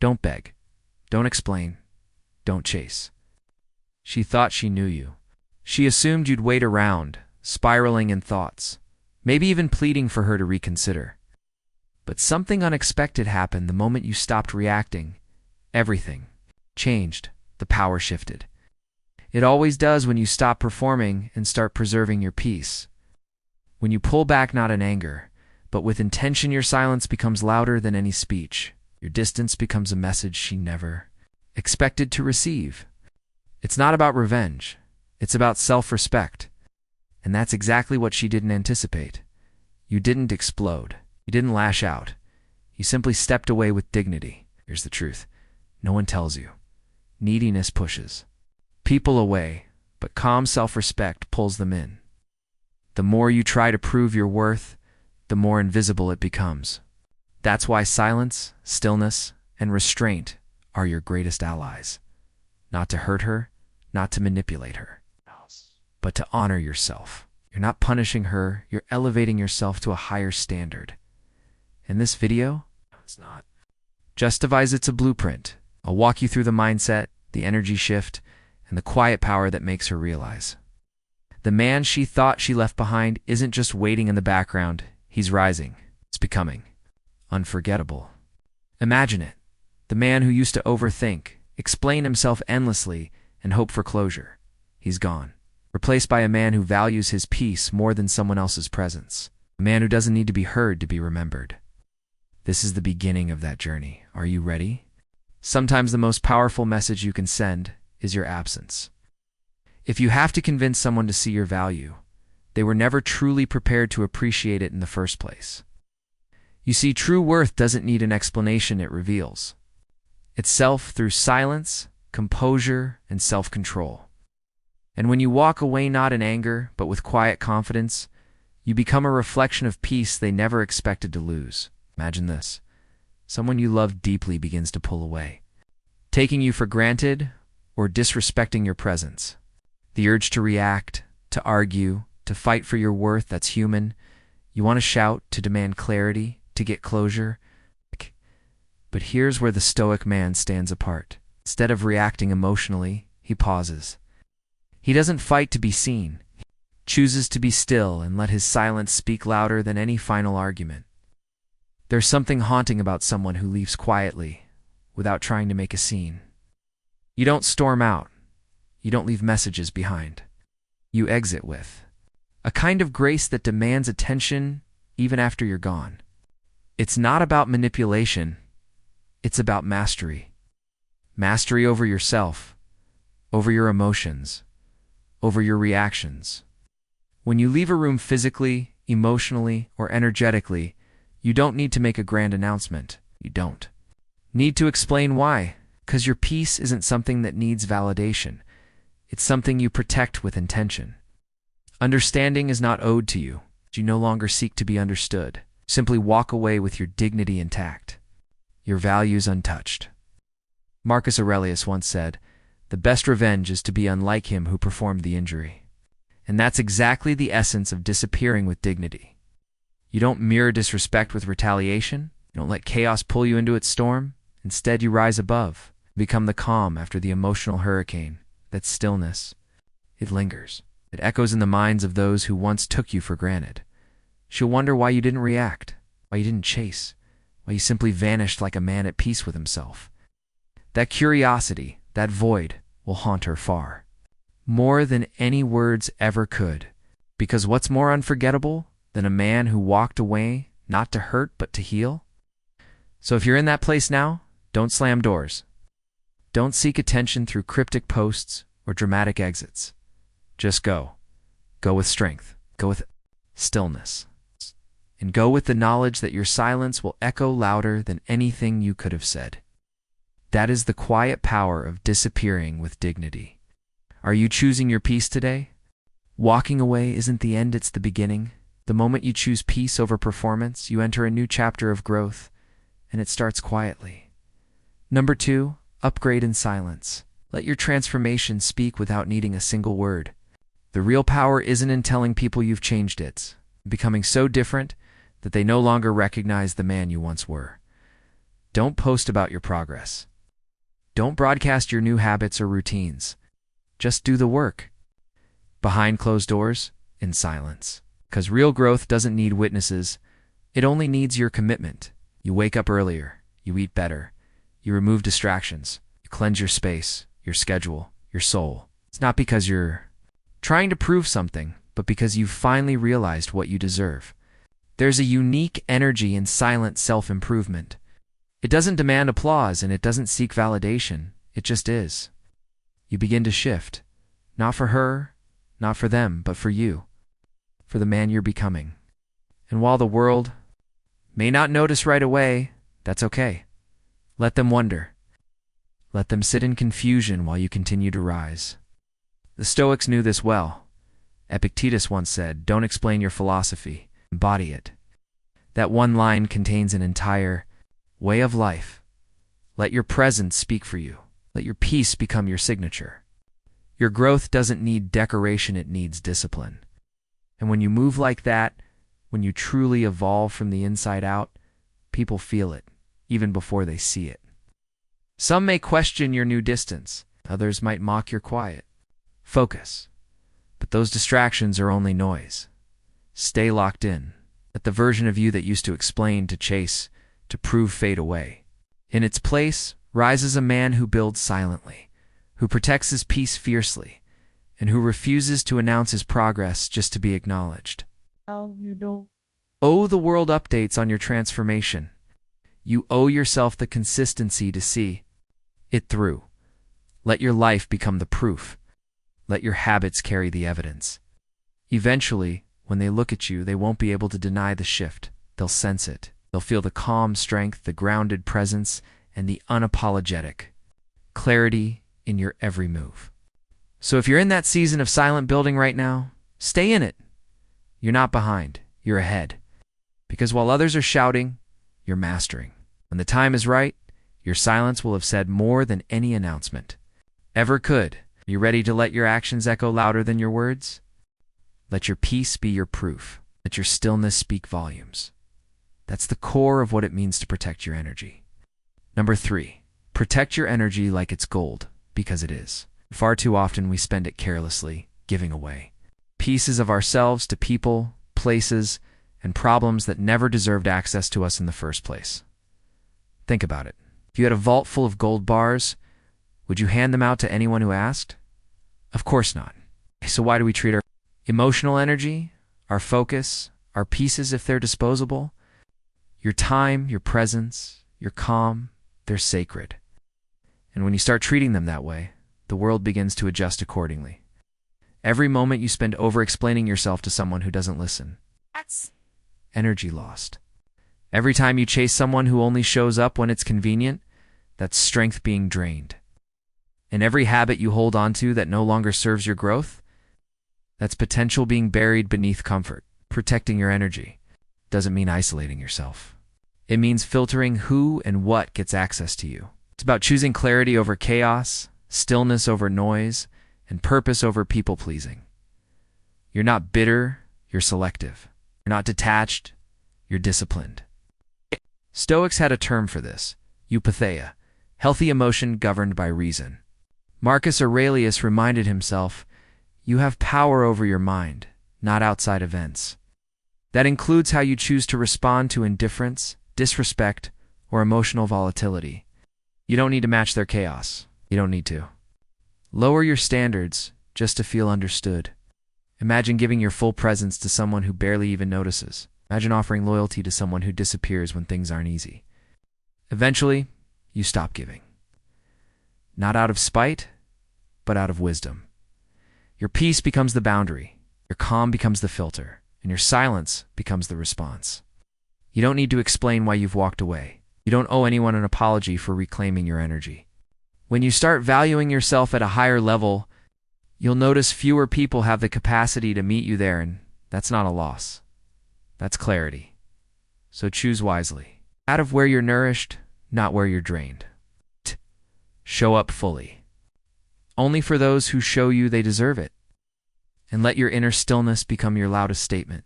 Don't beg. Don't explain. Don't chase. She thought she knew you. She assumed you'd wait around, spiraling in thoughts, maybe even pleading for her to reconsider. But something unexpected happened the moment you stopped reacting. Everything changed. The power shifted. It always does when you stop performing and start preserving your peace. When you pull back not in anger, but with intention, your silence becomes louder than any speech. Your distance becomes a message she never expected to receive. It's not about revenge. It's about self-respect. And that's exactly what she didn't anticipate. You didn't explode. You didn't lash out. You simply stepped away with dignity. Here's the truth. No one tells you. Neediness pushes people away, but calm self-respect pulls them in. The more you try to prove your worth, the more invisible it becomes. That's why silence, stillness, and restraint are your greatest allies. Not to hurt her, not to manipulate her, but to honor yourself. You're not punishing her, you're elevating yourself to a higher standard. And this video, it's not just device, it's a blueprint. I'll walk you through the mindset, the energy shift, and the quiet power that makes her realize. The man she thought she left behind isn't just waiting in the background, he's rising. It's becoming unforgettable. Imagine it. The man who used to overthink, explain himself endlessly, and hope for closure. He's gone. Replaced by a man who values his peace more than someone else's presence. A man who doesn't need to be heard to be remembered. This is the beginning of that journey. Are you ready? Sometimes the most powerful message you can send is your absence. If you have to convince someone to see your value, they were never truly prepared to appreciate it in the first place. You see, true worth doesn't need an explanation, it reveals itself through silence, composure, and self-control. And when you walk away not in anger, but with quiet confidence, you become a reflection of peace they never expected to lose. Imagine this. Someone you love deeply begins to pull away, taking you for granted or disrespecting your presence. The urge to react, to argue, to fight for your worth, that's human. You want to shout, to demand clarity, to get closure. But here's where the Stoic man stands apart. Instead of reacting emotionally, he pauses. He doesn't fight to be seen. He chooses to be still and let his silence speak louder than any final argument. There's something haunting about someone who leaves quietly, without trying to make a scene. You don't storm out. You don't leave messages behind. You exit with a kind of grace that demands attention even after you're gone. It's not about manipulation. It's about mastery. Mastery over yourself, over your emotions, over your reactions. When you leave a room physically, emotionally, or energetically, you don't need to make a grand announcement. You don't need to explain why, because your peace isn't something that needs validation. It's something you protect with intention. Understanding is not owed to you. You no longer seek to be understood. Simply walk away with your dignity intact, your values untouched. Marcus Aurelius once said, "The best revenge is to be unlike him who performed the injury." And that's exactly the essence of disappearing with dignity. You don't mirror disrespect with retaliation. You don't let chaos pull you into its storm. Instead, you rise above, become the calm after the emotional hurricane. That stillness, it lingers. It echoes in the minds of those who once took you for granted. She'll wonder why you didn't react, why you didn't chase, why you simply vanished like a man at peace with himself. That curiosity, that void, will haunt her far, more than any words ever could. Because what's more unforgettable than a man who walked away not to hurt but to heal? So if you're in that place now, don't slam doors. Don't seek attention through cryptic posts or dramatic exits. Just go. Go with strength. Go with stillness. And go with the knowledge that your silence will echo louder than anything you could have said. That is the quiet power of disappearing with dignity. Are you choosing your peace today? Walking away isn't the end, it's the beginning. The moment you choose peace over performance, you enter a new chapter of growth, and it starts quietly. Number 2, upgrade in silence. Let your transformation speak without needing a single word. The real power isn't in telling people you've changed, it's becoming so different that they no longer recognize the man you once were. Don't post about your progress. Don't broadcast your new habits or routines. Just do the work. Behind closed doors, in silence. Because real growth doesn't need witnesses. It only needs your commitment. You wake up earlier. You eat better. You remove distractions. You cleanse your space, your schedule, your soul. It's not because you're trying to prove something, but because you've finally realized what you deserve. There's a unique energy in silent self-improvement. It doesn't demand applause and it doesn't seek validation. It just is. You begin to shift. Not for her, not for them, but for you. For the man you're becoming. And while the world may not notice right away, that's okay. Let them wonder. Let them sit in confusion while you continue to rise. The Stoics knew this well. Epictetus once said, "Don't explain your philosophy, embody it." That one line contains an entire way of life. Let your presence speak for you. Let your peace become your signature. Your growth doesn't need decoration, it needs discipline. And when you move like that, when you truly evolve from the inside out, people feel it, even before they see it. Some may question your new distance. Others might mock your quiet. Focus. But those distractions are only noise. Stay locked in. Let the version of you that used to explain, to chase, to prove fade away. In its place rises a man who builds silently, who protects his peace fiercely, and who refuses to announce his progress just to be acknowledged. Owe the world updates on your transformation. You owe yourself the consistency to see it through. Let your life become the proof. Let your habits carry the evidence. Eventually, when they look at you, they won't be able to deny the shift. They'll sense it. They'll feel the calm strength, the grounded presence, and the unapologetic clarity in your every move. So if you're in that season of silent building right now, stay in it. You're not behind. You're ahead. Because while others are shouting, you're mastering. When the time is right, your silence will have said more than any announcement ever could. Are you ready to let your actions echo louder than your words? Let your peace be your proof. Let your stillness speak volumes. That's the core of what it means to protect your energy. Number 3, protect your energy like it's gold, because it is. Far too often we spend it carelessly, giving away pieces of ourselves to people, places, and problems that never deserved access to us in the first place. Think about it. If you had a vault full of gold bars, would you hand them out to anyone who asked? Of course not. So why do we treat our emotional energy, our focus, our pieces, if they're disposable? Your time, your presence, your calm, they're sacred. And when you start treating them that way, the world begins to adjust accordingly. Every moment you spend over-explaining yourself to someone who doesn't listen, that's energy lost. Every time you chase someone who only shows up when it's convenient, that's strength being drained. And every habit you hold onto that no longer serves your growth, that's potential being buried beneath comfort. Protecting your energy doesn't mean isolating yourself. It means filtering who and what gets access to you. It's about choosing clarity over chaos, stillness over noise, and purpose over people-pleasing. You're not bitter, you're selective. You're not detached, you're disciplined. Stoics had a term for this, eupatheia, healthy emotion governed by reason. Marcus Aurelius reminded himself, you have power over your mind, not outside events. That includes how you choose to respond to indifference, disrespect, or emotional volatility. You don't need to match their chaos. You don't need to. Lower your standards just to feel understood. Imagine giving your full presence to someone who barely even notices. Imagine offering loyalty to someone who disappears when things aren't easy. Eventually, you stop giving. Not out of spite, but out of wisdom. Your peace becomes the boundary, your calm becomes the filter, and your silence becomes the response. You don't need to explain why you've walked away. You don't owe anyone an apology for reclaiming your energy. When you start valuing yourself at a higher level, you'll notice fewer people have the capacity to meet you there, and that's not a loss. That's clarity. So choose wisely. Out of where you're nourished, not where you're drained. Show up fully. Only for those who show you they deserve it. And let your inner stillness become your loudest statement.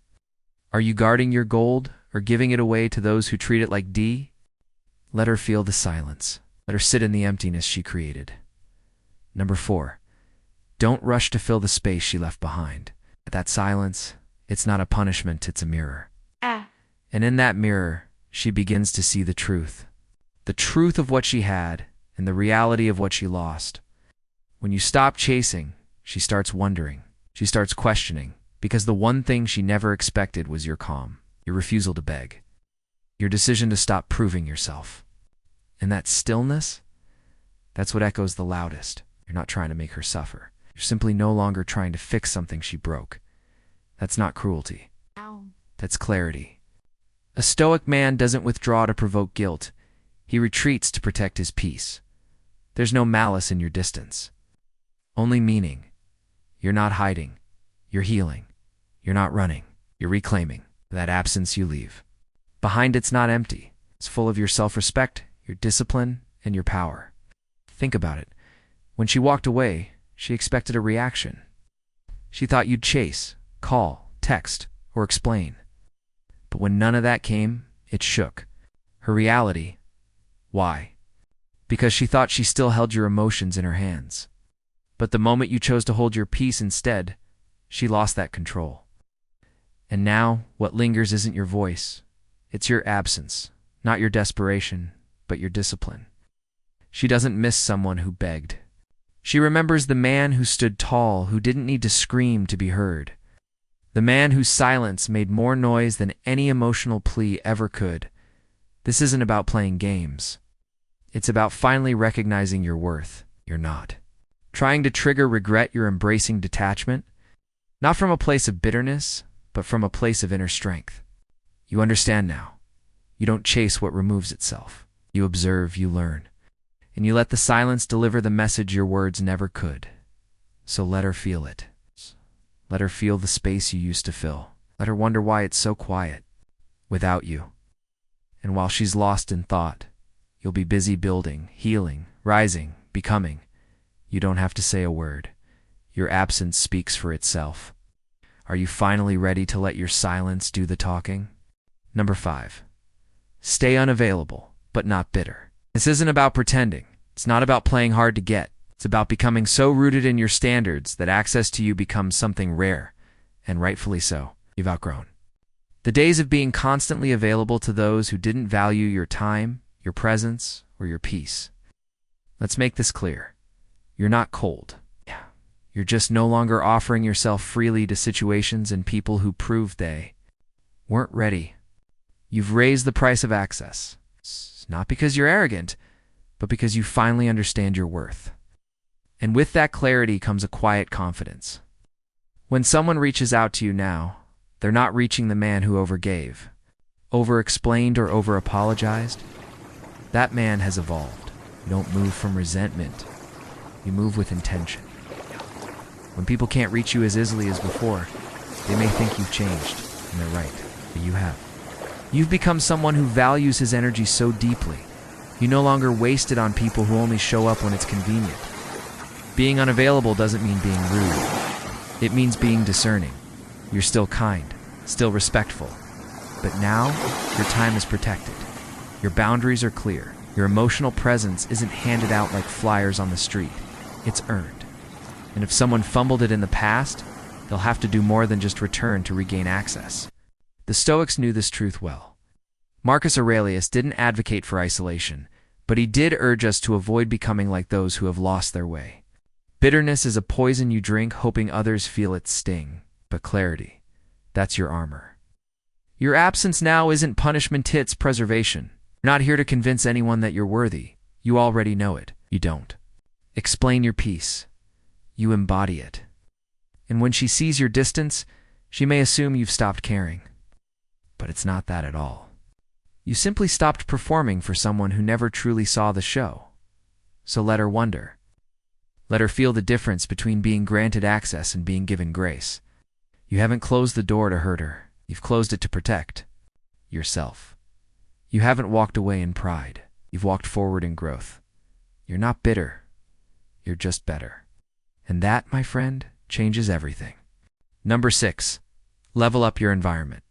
Are you guarding your gold or giving it away to those who treat it like D? Let her feel the silence. Let her sit in the emptiness she created. Number 4. Don't rush to fill the space she left behind. That silence, it's not a punishment, it's a mirror. And in that mirror, she begins to see the truth. The truth of what she had and the reality of what she lost. When you stop chasing, she starts wondering. She starts questioning, because the one thing she never expected was your calm, your refusal to beg, your decision to stop proving yourself. And that stillness, that's what echoes the loudest. You're not trying to make her suffer. You're simply no longer trying to fix something she broke. That's not cruelty. That's clarity. A Stoic man doesn't withdraw to provoke guilt. He retreats to protect his peace. There's no malice in your distance. Only meaning. You're not hiding. You're healing. You're not running. You're reclaiming. That absence you leave behind, it's not empty. It's full of your self-respect, your discipline, and your power. Think about it. When she walked away, she expected a reaction. She thought you'd chase, call, text, or explain. But when none of that came, it shook her reality. Why? Because she thought she still held your emotions in her hands. But the moment you chose to hold your peace instead, she lost that control. And now, what lingers isn't your voice. It's your absence, not your desperation, but your discipline. She doesn't miss someone who begged. She remembers the man who stood tall, who didn't need to scream to be heard. The man whose silence made more noise than any emotional plea ever could. This isn't about playing games. It's about finally recognizing your worth. You're not trying to trigger regret, you're embracing detachment. Not from a place of bitterness, but from a place of inner strength. You understand now. You don't chase what removes itself. You observe, you learn. And you let the silence deliver the message your words never could. So let her feel it. Let her feel the space you used to fill. Let her wonder why it's so quiet without you. And while she's lost in thought, you'll be busy building, healing, rising, becoming. You don't have to say a word. Your absence speaks for itself. Are you finally ready to let your silence do the talking? Number 5. Stay unavailable, but not bitter. This isn't about pretending. It's not about playing hard to get. It's about becoming so rooted in your standards that access to you becomes something rare, and rightfully so. You've outgrown the days of being constantly available to those who didn't value your time, your presence, or your peace. Let's make this clear. You're not cold. You're just no longer offering yourself freely to situations and people who proved they weren't ready. You've raised the price of access. It's not because you're arrogant, but because you finally understand your worth. And with that clarity comes a quiet confidence. When someone reaches out to you now, they're not reaching the man who overgave, over-explained, or over-apologized. That man has evolved. You don't move from resentment. You move with intention. When people can't reach you as easily as before, they may think you've changed, and they're right, but you have. You've become someone who values his energy so deeply. You no longer waste it on people who only show up when it's convenient. Being unavailable doesn't mean being rude. It means being discerning. You're still kind, still respectful. But now, your time is protected. Your boundaries are clear. Your emotional presence isn't handed out like flyers on the street. It's earned. And if someone fumbled it in the past, they'll have to do more than just return to regain access. The Stoics knew this truth well. Marcus Aurelius didn't advocate for isolation, but he did urge us to avoid becoming like those who have lost their way. Bitterness is a poison you drink, hoping others feel its sting. But clarity, that's your armor. Your absence now isn't punishment, it's preservation. You're not here to convince anyone that you're worthy. You already know it. You don't explain your peace. You embody it. And when she sees your distance, she may assume you've stopped caring. But it's not that at all. You simply stopped performing for someone who never truly saw the show. So let her wonder. Let her feel the difference between being granted access and being given grace. You haven't closed the door to hurt her. You've closed it to protect yourself. You haven't walked away in pride. You've walked forward in growth. You're not bitter. You're just better. And that, my friend, changes everything. Number 6, level up your environment.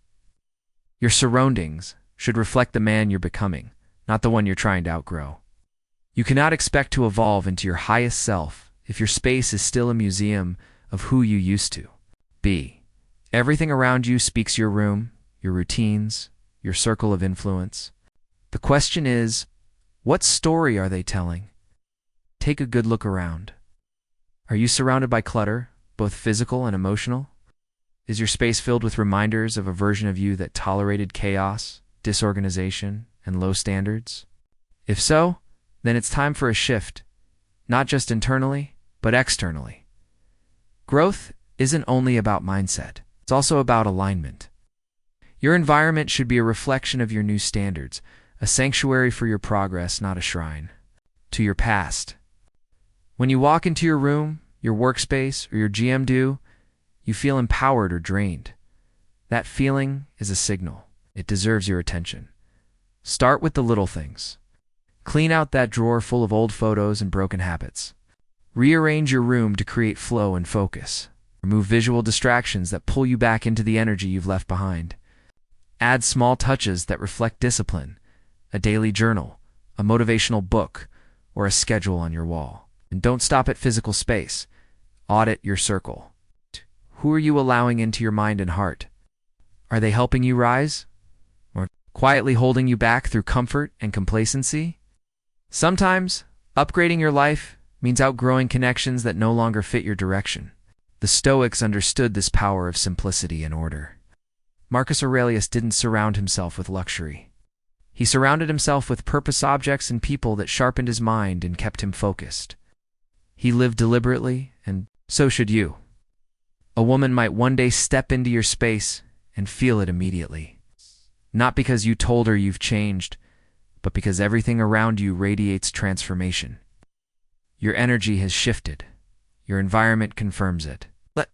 Your surroundings should reflect the man you're becoming, not the one you're trying to outgrow. You cannot expect to evolve into your highest self if your space is still a museum of who you used to be. Everything around you speaks your room, your routines, your circle of influence. The question is, what story are they telling? Take a good look around. Are you surrounded by clutter, both physical and emotional? Is your space filled with reminders of a version of you that tolerated chaos, disorganization, and low standards? If so, then it's time for a shift, not just internally, but externally. Growth isn't only about mindset, it's also about alignment. Your environment should be a reflection of your new standards, a sanctuary for your progress, not a shrine to your past. When you walk into your room, your workspace, or your GM you feel empowered or drained. That feeling is a signal. It deserves your attention. Start with the little things. Clean out that drawer full of old photos and broken habits. Rearrange your room to create flow and focus. Remove visual distractions that pull you back into the energy you've left behind. Add small touches that reflect discipline, a daily journal, a motivational book, or a schedule on your wall. And don't stop at physical space. Audit your circle. Who are you allowing into your mind and heart? Are they helping you rise? Or quietly holding you back through comfort and complacency? Sometimes, upgrading your life means outgrowing connections that no longer fit your direction. The Stoics understood this power of simplicity and order. Marcus Aurelius didn't surround himself with luxury. He surrounded himself with purpose objects and people that sharpened his mind and kept him focused. He lived deliberately, and so should you. A woman might one day step into your space and feel it immediately. Not because you told her you've changed, but because everything around you radiates transformation. Your energy has shifted. Your environment confirms it. Let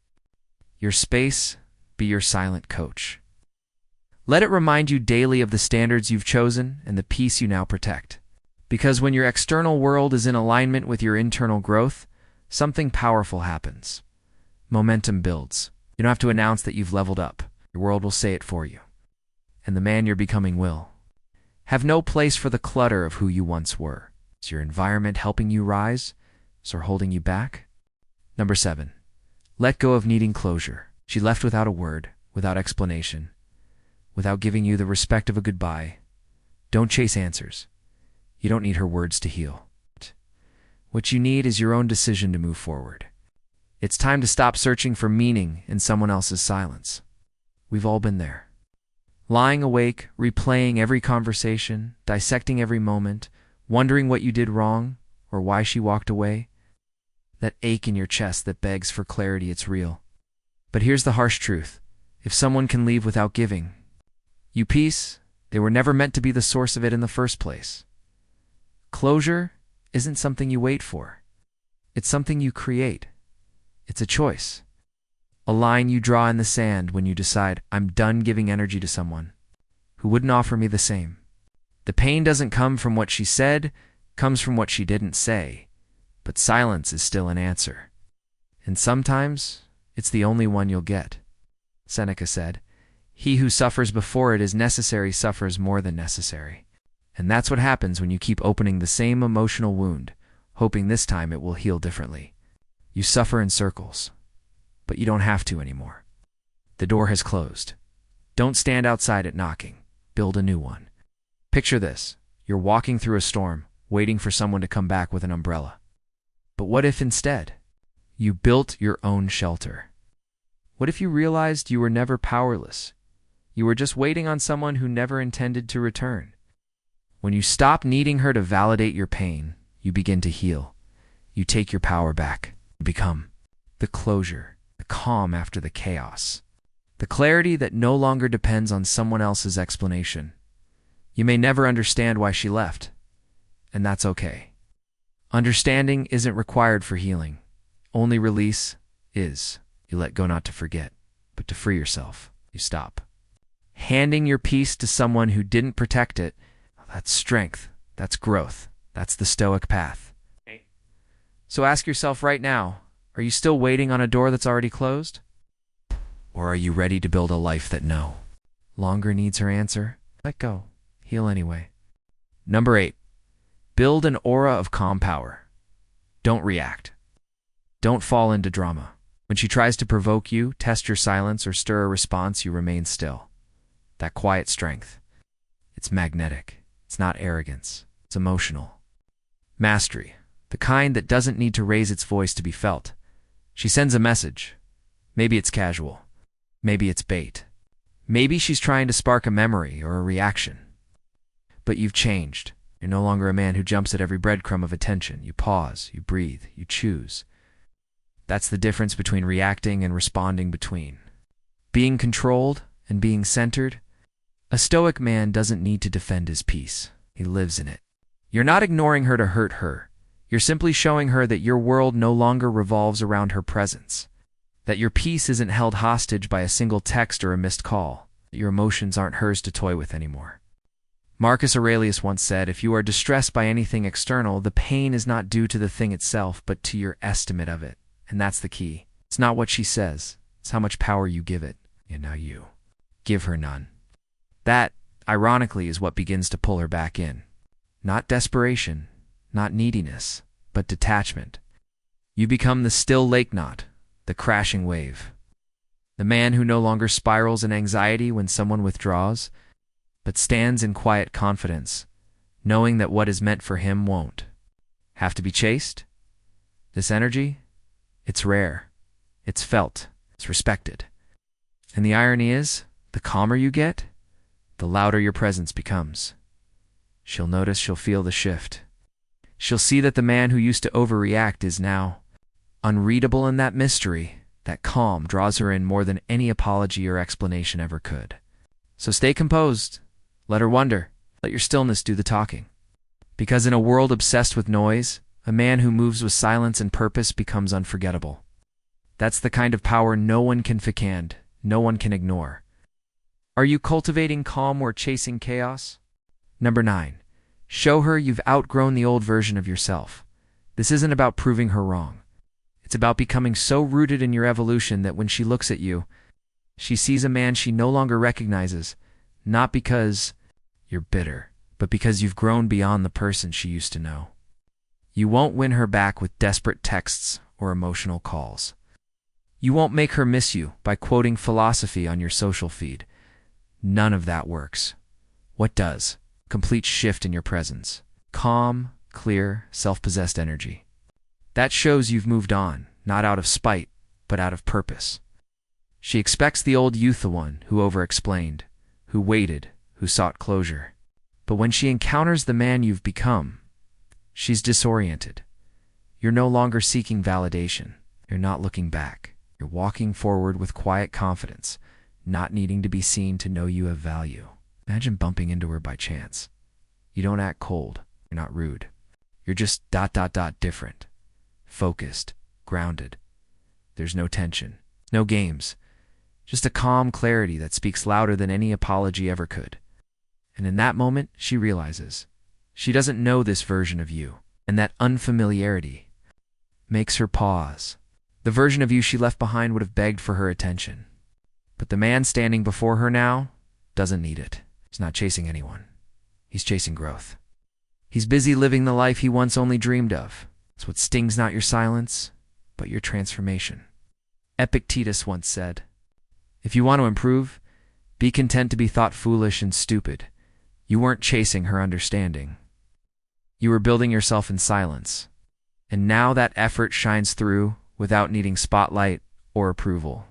your space be your silent coach. Let it remind you daily of the standards you've chosen and the peace you now protect. Because when your external world is in alignment with your internal growth, something powerful happens. Momentum builds. You don't have to announce that you've leveled up. Your world will say it for you. And the man you're becoming will. Have no place for the clutter of who you once were. Is your environment helping you rise, or holding you back? Number 7. Let go of needing closure. She left without a word, without explanation, without giving you the respect of a goodbye. Don't chase answers. You don't need her words to heal. What you need is your own decision to move forward. It's time to stop searching for meaning in someone else's silence. We've all been there. Lying awake, replaying every conversation, dissecting every moment, wondering what you did wrong or why she walked away. That ache in your chest that begs for clarity, it's real. But here's the harsh truth. If someone can leave without giving you peace, they were never meant to be the source of it in the first place. Closure isn't something you wait for. It's something you create. It's a choice. A line you draw in the sand when you decide, I'm done giving energy to someone who wouldn't offer me the same. The pain doesn't come from what she said, it comes from what she didn't say. But silence is still an answer. And sometimes, it's the only one you'll get. Seneca said, he who suffers before it is necessary suffers more than necessary. And that's what happens when you keep opening the same emotional wound, hoping this time it will heal differently. You suffer in circles, but you don't have to anymore. The door has closed. Don't stand outside it knocking. Build a new one. Picture this. You're walking through a storm, waiting for someone to come back with an umbrella. But what if instead, you built your own shelter? What if you realized you were never powerless? You were just waiting on someone who never intended to return. When you stop needing her to validate your pain, you begin to heal. You take your power back. You become the closure, the calm after the chaos, the clarity that no longer depends on someone else's explanation. You may never understand why she left, and that's okay. Understanding isn't required for healing. Only release is. You let go not to forget, but to free yourself. You stop. Handing your peace to someone who didn't protect it, that's strength, that's growth, that's the Stoic path. So ask yourself right now, are you still waiting on a door that's already closed? Or are you ready to build a life that no longer needs her answer? Let go. Heal anyway. Number 8. Build an aura of calm power. Don't react. Don't fall into drama. When she tries to provoke you, test your silence, or stir a response, you remain still. That quiet strength. It's magnetic. It's not arrogance. It's emotional. Mastery. The kind that doesn't need to raise its voice to be felt. She sends a message. Maybe it's casual. Maybe it's bait. Maybe she's trying to spark a memory or a reaction. But you've changed. You're no longer a man who jumps at every breadcrumb of attention. You pause, you breathe, you choose. That's the difference between reacting and responding between. Being controlled and being centered. A Stoic man doesn't need to defend his peace. He lives in it. You're not ignoring her to hurt her. You're simply showing her that your world no longer revolves around her presence. That your peace isn't held hostage by a single text or a missed call. That your emotions aren't hers to toy with anymore. Marcus Aurelius once said, if you are distressed by anything external, the pain is not due to the thing itself, but to your estimate of it. And that's the key. It's not what she says. It's how much power you give it. And now you give her none. That, ironically, is what begins to pull her back in. Not desperation, not neediness, but detachment. You become the still lake knot, the crashing wave. The man who no longer spirals in anxiety when someone withdraws, but stands in quiet confidence, knowing that what is meant for him won't have to be chased. This energy, it's rare, it's felt, it's respected. And the irony is, the calmer you get, the louder your presence becomes. She'll notice, she'll feel the shift. She'll see that the man who used to overreact is now unreadable in that mystery. That calm draws her in more than any apology or explanation ever could. So stay composed. Let her wonder. Let your stillness do the talking. Because in a world obsessed with noise, a man who moves with silence and purpose becomes unforgettable. That's the kind of power no one can fecund, no one can ignore. Are you cultivating calm or chasing chaos? Number 9. Show her you've outgrown the old version of yourself. This isn't about proving her wrong. It's about becoming so rooted in your evolution that when she looks at you, she sees a man she no longer recognizes, not because you're bitter, but because you've grown beyond the person she used to know. You won't win her back with desperate texts or emotional calls. You won't make her miss you by quoting philosophy on your social feed. None of that works. What does? Complete shift in your presence. Calm, clear, self-possessed energy. That shows you've moved on, not out of spite, but out of purpose. She expects the old youth, the one who over-explained, who waited, who sought closure. But when she encounters the man you've become, she's disoriented. You're no longer seeking validation. You're not looking back. You're walking forward with quiet confidence, not needing to be seen to know you have value. Imagine bumping into her by chance. You don't act cold. You're not rude. You're just ... different. Focused, grounded. There's no tension, no games. Just a calm clarity that speaks louder than any apology ever could. And in that moment, she realizes she doesn't know this version of you, and that unfamiliarity makes her pause. The version of you she left behind would have begged for her attention. But the man standing before her now doesn't need it. He's not chasing anyone. He's chasing growth. He's busy living the life he once only dreamed of. It's what stings not your silence, but your transformation. Epictetus once said, if you want to improve, be content to be thought foolish and stupid. You weren't chasing her understanding. You were building yourself in silence. And now that effort shines through without needing spotlight or approval.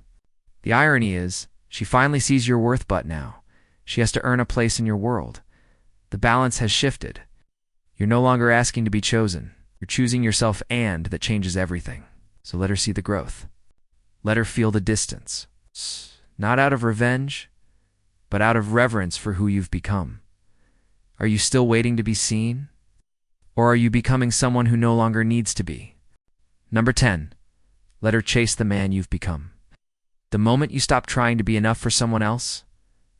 The irony is, she finally sees your worth, but now she has to earn a place in your world. The balance has shifted. You're no longer asking to be chosen. You're choosing yourself, and that changes everything. So let her see the growth. Let her feel the distance. Not out of revenge, but out of reverence for who you've become. Are you still waiting to be seen? Or are you becoming someone who no longer needs to be? Number 10. Let her chase the man you've become. The moment you stop trying to be enough for someone else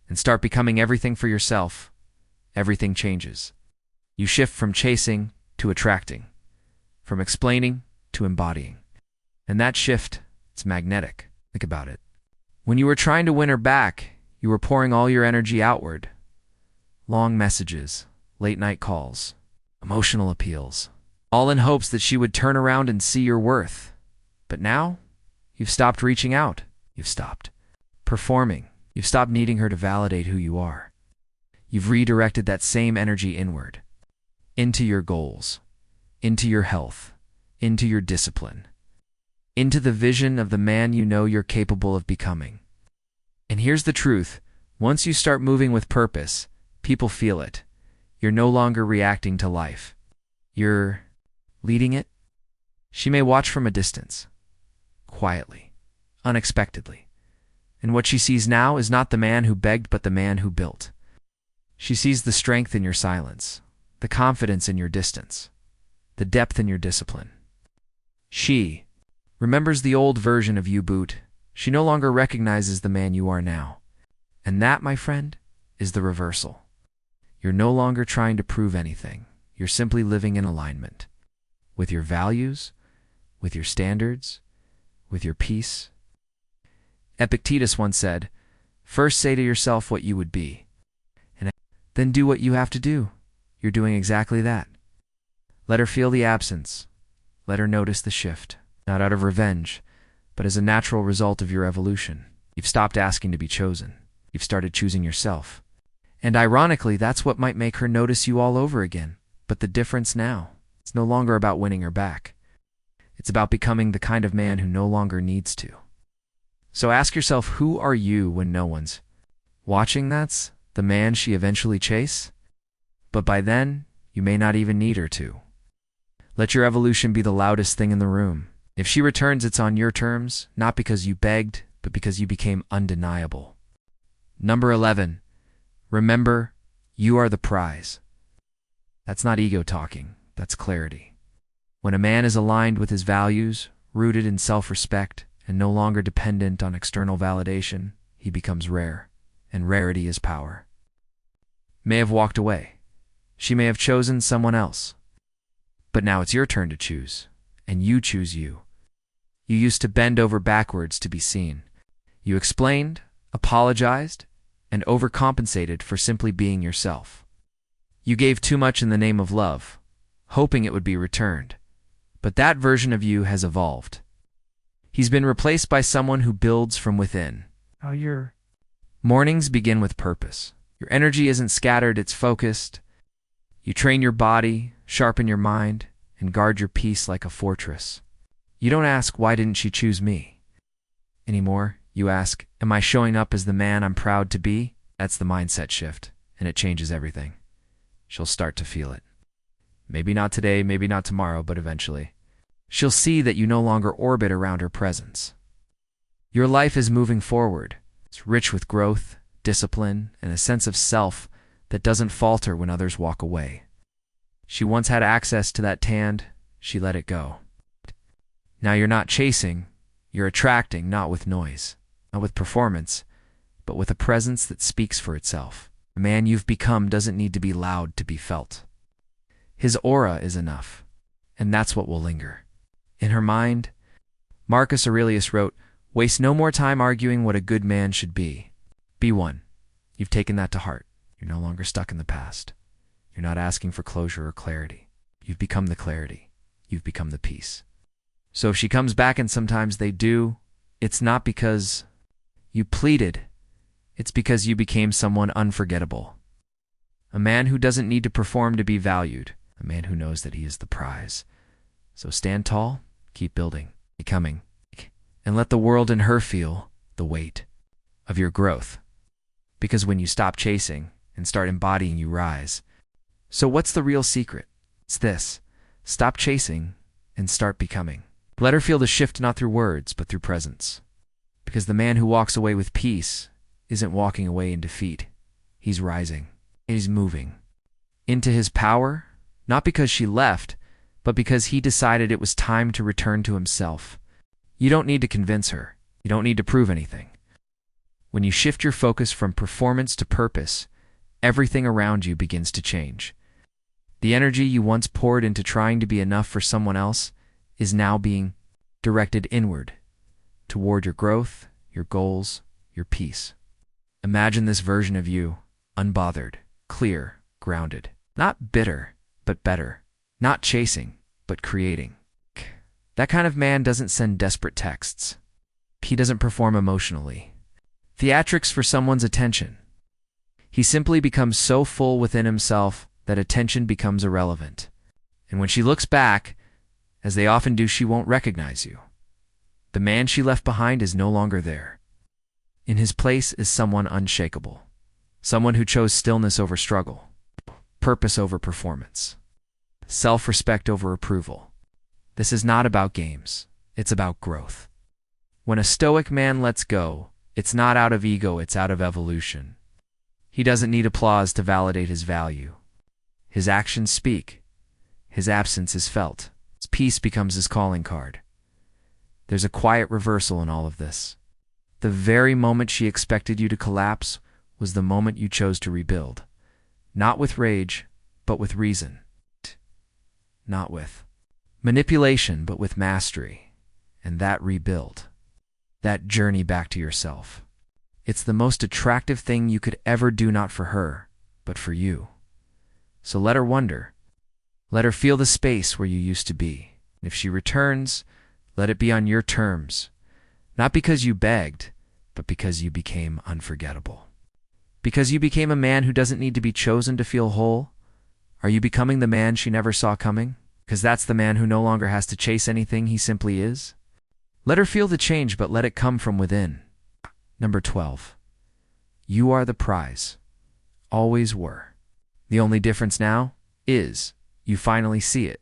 and start becoming everything for yourself, everything changes. You shift from chasing to attracting, from explaining to embodying. And that shift, it's magnetic. Think about it. When you were trying to win her back, you were pouring all your energy outward. Long messages, late night calls, emotional appeals, all in hopes that she would turn around and see your worth. But now, you've stopped reaching out. You've stopped performing. You've stopped needing her to validate who you are. You've redirected that same energy inward, into your goals, into your health, into your discipline, into the vision of the man you know you're capable of becoming. And here's the truth. Once you start moving with purpose, people feel it. You're no longer reacting to life. You're leading it. She may watch from a distance, quietly, unexpectedly. And what she sees now is not the man who begged, but the man who built. She sees the strength in your silence, the confidence in your distance, the depth in your discipline. She remembers the old version of you, Boot. She no longer recognizes the man you are now. And that, my friend, is the reversal. You're no longer trying to prove anything. You're simply living in alignment with your values, with your standards, with your peace. Epictetus once said, "First say to yourself what you would be, and then do what you have to do." You're doing exactly that. Let her feel the absence. Let her notice the shift, not out of revenge, but as a natural result of your evolution. You've stopped asking to be chosen. You've started choosing yourself. And ironically, that's what might make her notice you all over again. But the difference now, it's no longer about winning her back. It's about becoming the kind of man who no longer needs to. So ask yourself, who are you when no one's watching? That's the man she eventually chase. But by then, you may not even need her to. Let your evolution be the loudest thing in the room. If she returns, it's on your terms, not because you begged, but because you became undeniable. Number 11. Remember, you are the prize. That's not ego talking, that's clarity. When a man is aligned with his values, rooted in self-respect, and no longer dependent on external validation, he becomes rare, and rarity is power. May have walked away. She may have chosen someone else. But now it's your turn to choose, and you choose you. You used to bend over backwards to be seen. You explained, apologized, and overcompensated for simply being yourself. You gave too much in the name of love, hoping it would be returned. But that version of you has evolved. He's been replaced by someone who builds from within. Now your mornings begin with purpose. Your energy isn't scattered, it's focused. You train your body, sharpen your mind, and guard your peace like a fortress. You don't ask, why didn't she choose me? Anymore, you ask, am I showing up as the man I'm proud to be? That's the mindset shift, and it changes everything. She'll start to feel it. Maybe not today, maybe not tomorrow, but eventually. She'll see that you no longer orbit around her presence. Your life is moving forward. It's rich with growth, discipline, and a sense of self that doesn't falter when others walk away. She once had access to that tand, she let it go. Now you're not chasing, you're attracting, not with noise, not with performance, but with a presence that speaks for itself. The man you've become doesn't need to be loud to be felt. His aura is enough, and that's what will linger. In her mind, Marcus Aurelius wrote, "Waste no more time arguing what a good man should be. Be one." You've taken that to heart. You're no longer stuck in the past. You're not asking for closure or clarity. You've become the clarity. You've become the peace. So if she comes back, and sometimes they do, it's not because you pleaded. It's because you became someone unforgettable. A man who doesn't need to perform to be valued. A man who knows that he is the prize. So stand tall, keep building, becoming, and let the world and her feel the weight of your growth. Because when you stop chasing and start embodying, you rise. So what's the real secret? It's this. Stop chasing and start becoming. Let her feel the shift not through words, but through presence. Because the man who walks away with peace isn't walking away in defeat. He's rising. He's moving into his power, not because she left, but because he decided it was time to return to himself. You don't need to convince her. You don't need to prove anything. When you shift your focus from performance to purpose, everything around you begins to change. The energy you once poured into trying to be enough for someone else is now being directed inward, toward your growth, your goals, your peace. Imagine this version of you, unbothered, clear, grounded. Not bitter, but better. Not chasing, but creating. That kind of man doesn't send desperate texts. He doesn't perform emotionally. Theatrics for someone's attention. He simply becomes so full within himself that attention becomes irrelevant. And when she looks back, as they often do, she won't recognize you. The man she left behind is no longer there. In his place is someone unshakable. Someone who chose stillness over struggle, purpose over performance, self-respect over approval. This is not about games. It's about growth. When a stoic man lets go, it's not out of ego, it's out of evolution. He doesn't need applause to validate his value. His actions speak. His absence is felt. His peace becomes his calling card. There's a quiet reversal in all of this. The very moment she expected you to collapse was the moment you chose to rebuild. Not with rage, but with reason. Not with manipulation, but with mastery. And that rebuild. That journey back to yourself. It's the most attractive thing you could ever do, not for her, but for you. So let her wonder. Let her feel the space where you used to be. If she returns, let it be on your terms. Not because you begged, but because you became unforgettable. Because you became a man who doesn't need to be chosen to feel whole. Are you becoming the man she never saw coming? Because that's the man who no longer has to chase anything, he simply is. Let her feel the change, but let it come from within. Number 12. You are the prize. Always were. The only difference now is you finally see it.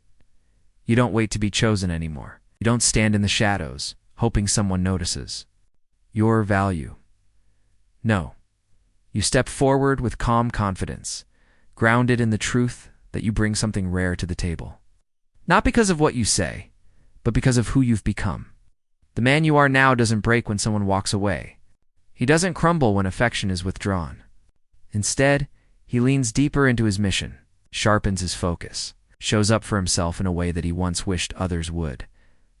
You don't wait to be chosen anymore. You don't stand in the shadows, hoping someone notices your value. No. You step forward with calm confidence, grounded in the truth that you bring something rare to the table. Not because of what you say, but because of who you've become. The man you are now doesn't break when someone walks away. He doesn't crumble when affection is withdrawn. Instead, he leans deeper into his mission, sharpens his focus, shows up for himself in a way that he once wished others would.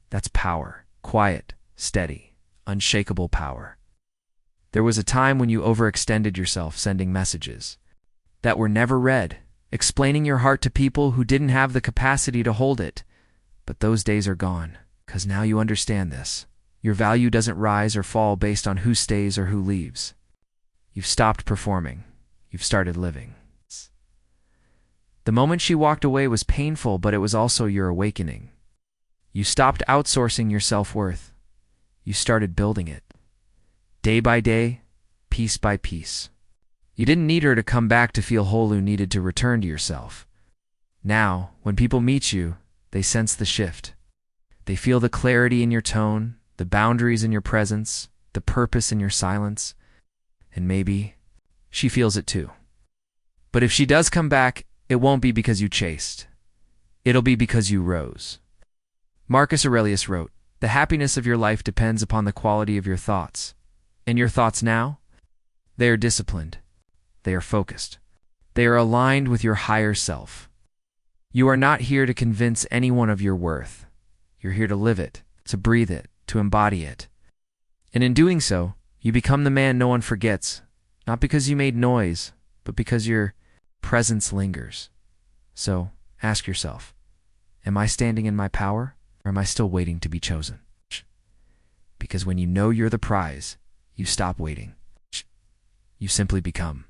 That's power. Quiet, steady, unshakable power. There was a time when you overextended yourself sending messages that were never read, explaining your heart to people who didn't have the capacity to hold it. But those days are gone, because now you understand this. Your value doesn't rise or fall based on who stays or who leaves. You've stopped performing. You've started living. The moment she walked away was painful, but it was also your awakening. You stopped outsourcing your self-worth. You started building it. Day by day, piece by piece. You didn't need her to come back to feel whole, you needed to return to yourself. Now, when people meet you, they sense the shift. They feel the clarity in your tone, the boundaries in your presence, the purpose in your silence. And maybe she feels it too. But if she does come back, it won't be because you chased. It'll be because you rose. Marcus Aurelius wrote, "The happiness of your life depends upon the quality of your thoughts." And your thoughts now? They are disciplined. They are focused. They are aligned with your higher self. You are not here to convince anyone of your worth. You're here to live it, to breathe it, to embody it. And in doing so, you become the man no one forgets, not because you made noise, but because your presence lingers. So, ask yourself, am I standing in my power, or am I still waiting to be chosen? Because when you know you're the prize, you stop waiting. You simply become.